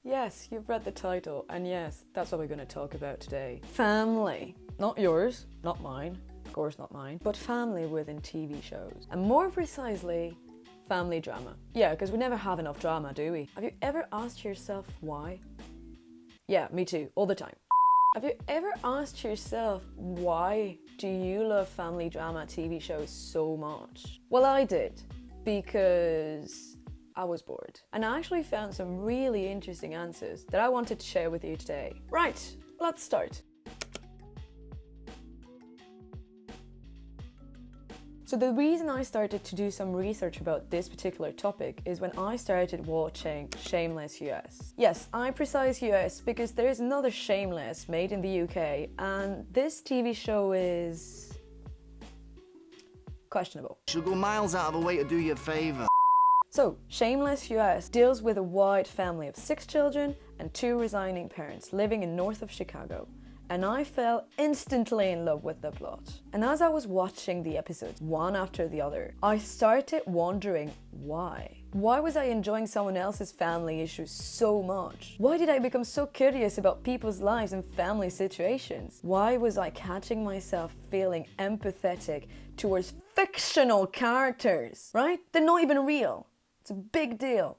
Yes, you've read the title, and yes, that's what we're going to talk about today. Family. Not yours, not mine, of course not mine, but family within TV shows. And more precisely, family drama. Yeah, because we never have enough drama, do we? Have you ever asked yourself why? Yeah, me too, all the time. Have you ever asked yourself, why do you love family drama TV shows so much? Well, I did, because I was bored. And I actually found some really interesting answers that I wanted to share with you today. Right, let's start. So the reason I started to do some research about this particular topic is when I started watching Shameless US. Yes, I precise US because there is another Shameless made in the UK, and this TV show is questionable. She'll go miles out of her way to do you a favour. So, Shameless US deals with a wide family of 6 children and 2 resigning parents living in north of Chicago. And I fell instantly in love with the plot. And as I was watching the episodes one after the other, I started wondering why. Why was I enjoying someone else's family issues so much? Why did I become so curious about people's lives and family situations? Why was I catching myself feeling empathetic towards fictional characters, right? They're not even real. It's a big deal.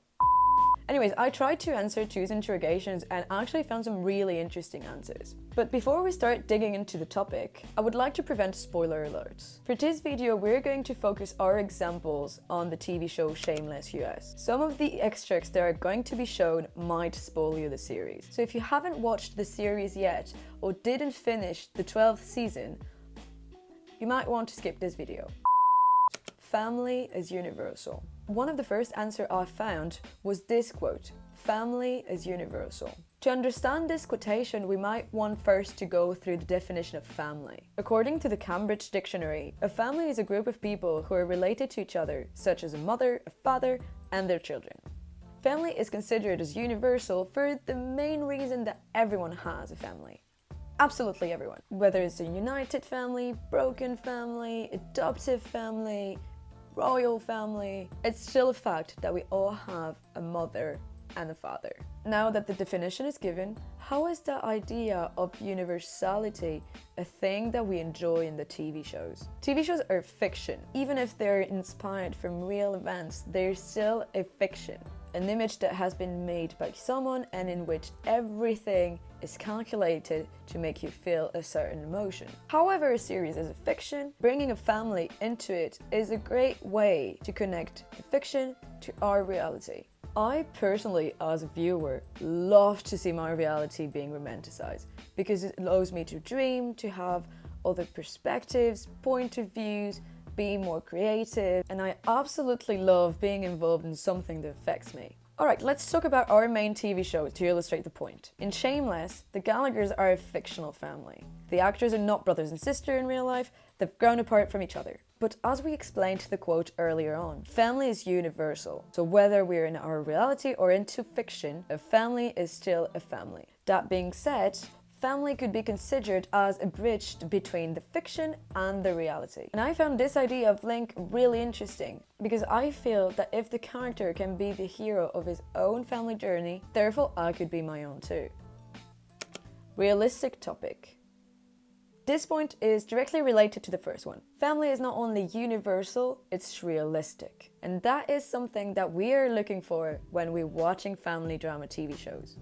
Anyways, I tried to answer 2 interrogations and actually found some really interesting answers. But before we start digging into the topic, I would like to prevent spoiler alerts. For this video, we're going to focus our examples on the TV show Shameless US. Some of the extracts that are going to be shown might spoil you the series. So if you haven't watched the series yet or didn't finish the 12th season, you might want to skip this video. Family is universal. One of the first answers I found was this quote, "Family is universal." To understand this quotation, we might want first to go through the definition of family. According to the Cambridge Dictionary, a family is a group of people who are related to each other, such as a mother, a father, and their children. Family is considered as universal for the main reason that everyone has a family. Absolutely everyone. Whether it's a united family, broken family, adoptive family, royal family, it's still a fact that we all have a mother and a father. Now that the definition is given, how is the idea of universality a thing that we enjoy in the TV shows? TV shows are fiction. Even if they're inspired from real events, they're still a fiction. An image that has been made by someone and in which everything is calculated to make you feel a certain emotion. However, a series is a fiction, bringing a family into it is a great way to connect the fiction to our reality. I personally, as a viewer, love to see my reality being romanticized because it allows me to dream, to have other perspectives, point of views, be more creative, and I absolutely love being involved in something that affects me. Alright, let's talk about our main TV show to illustrate the point. In Shameless, the Gallaghers are a fictional family. The actors are not brothers and sisters in real life, they've grown apart from each other. But as we explained the quote earlier on, family is universal. So whether we're in our reality or into fiction, a family is still a family. That being said, family could be considered as a bridge between the fiction and the reality. And I found this idea of link really interesting because I feel that if the character can be the hero of his own family journey, therefore I could be my own too. Realistic topic. This point is directly related to the first one. Family is not only universal, it's realistic. And that is something that we are looking for when we're watching family drama TV shows.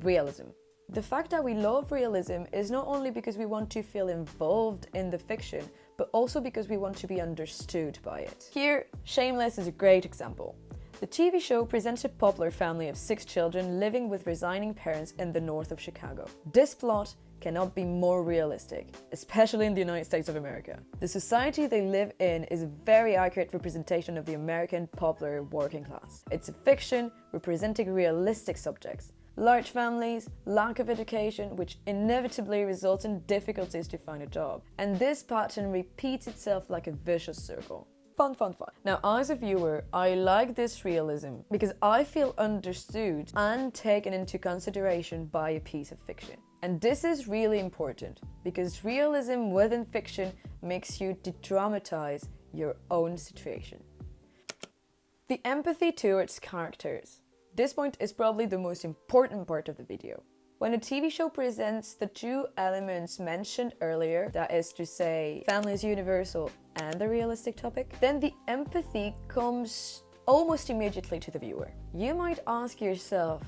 Realism. The fact that we love realism is not only because we want to feel involved in the fiction, but also because we want to be understood by it. Here, Shameless is a great example. The TV show presents a popular family of 6 children living with resigning parents in the north of Chicago. This plot cannot be more realistic, especially in the United States of America. The society they live in is a very accurate representation of the American popular working class. It's a fiction representing realistic subjects. Large families, lack of education, which inevitably results in difficulties to find a job. And this pattern repeats itself like a vicious circle. Fun. Now, as a viewer, I like this realism because I feel understood and taken into consideration by a piece of fiction. And this is really important because realism within fiction makes you de-dramatize your own situation. The empathy towards characters. This point is probably the most important part of the video. When a TV show presents the two elements mentioned earlier, that is to say, family is universal and a realistic topic, then the empathy comes almost immediately to the viewer. You might ask yourself,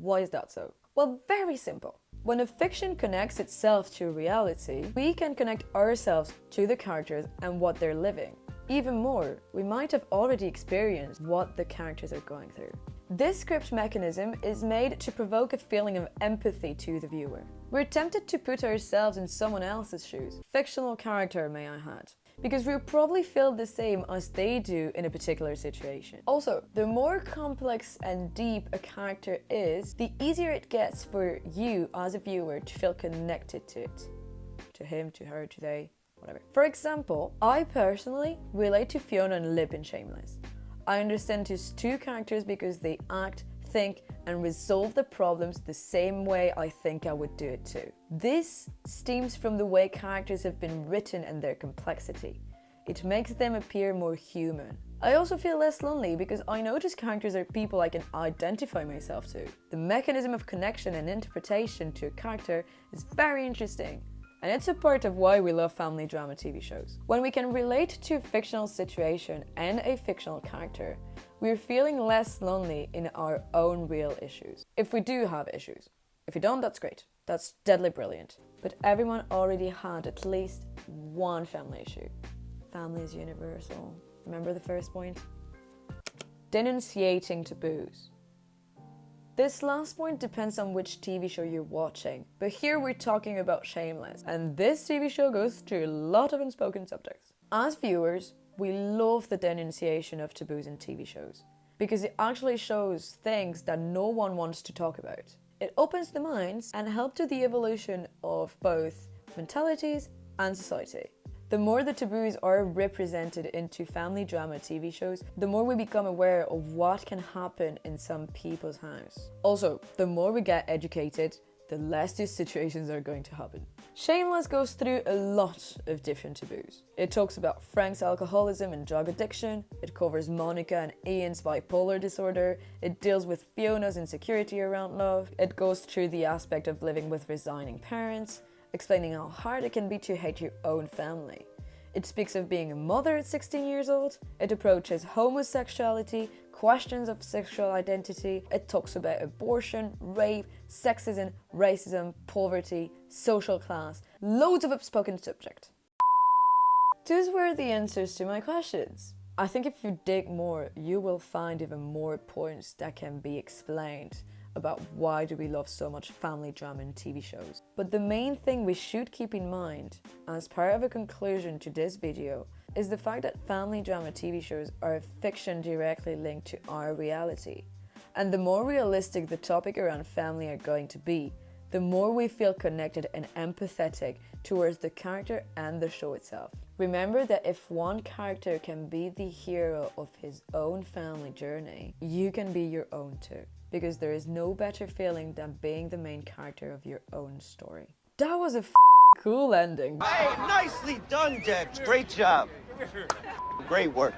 why is that so? Well, very simple. When a fiction connects itself to reality, we can connect ourselves to the characters and what they're living. Even more, we might have already experienced what the characters are going through. This script mechanism is made to provoke a feeling of empathy to the viewer. We're tempted to put ourselves in someone else's shoes, fictional character may I add, because we'll probably feel the same as they do in a particular situation. Also, the more complex and deep a character is, the easier it gets for you as a viewer to feel connected to it. To him, to her, to they, whatever. For example, I personally relate to Fiona and Lip in Shameless. I understand his two characters because they act, think, and resolve the problems the same way I think I would do it too. This stems from the way characters have been written and their complexity. It makes them appear more human. I also feel less lonely because I notice characters are people I can identify myself to. The mechanism of connection and interpretation to a character is very interesting. And it's a part of why we love family drama TV shows. When we can relate to a fictional situation and a fictional character, we're feeling less lonely in our own real issues. If we do have issues. If you don't, that's great. That's deadly brilliant. But everyone already had at least one family issue. Family is universal. Remember the first point? Denunciating taboos. This last point depends on which TV show you're watching, but here we're talking about Shameless, and this TV show goes through a lot of unspoken subjects. As viewers, we love the denunciation of taboos in TV shows, because it actually shows things that no one wants to talk about. It opens the minds and helps to the evolution of both mentalities and society. The more the taboos are represented into family drama TV shows, the more we become aware of what can happen in some people's house. Also, the more we get educated, the less these situations are going to happen. Shameless goes through a lot of different taboos. It talks about Frank's alcoholism and drug addiction, it covers Monica and Ian's bipolar disorder, it deals with Fiona's insecurity around love, it goes through the aspect of living with resigning parents, explaining how hard it can be to hate your own family. It speaks of being a mother at 16 years old. It approaches homosexuality, questions of sexual identity. It talks about abortion, rape, sexism, racism, poverty, social class. Loads of unspoken subject. Those were the answers to my questions. I think if you dig more, you will find even more points that can be explained about why do we love so much family drama in TV shows. But the main thing we should keep in mind, as part of a conclusion to this video, is the fact that family drama TV shows are a fiction directly linked to our reality. And the more realistic the topic around family are going to be, the more we feel connected and empathetic towards the character and the show itself. Remember that if one character can be the hero of his own family journey, you can be your own too. Because there is no better feeling than being the main character of your own story. That was a cool ending. Hey, nicely done, Debs. Great job. Great work.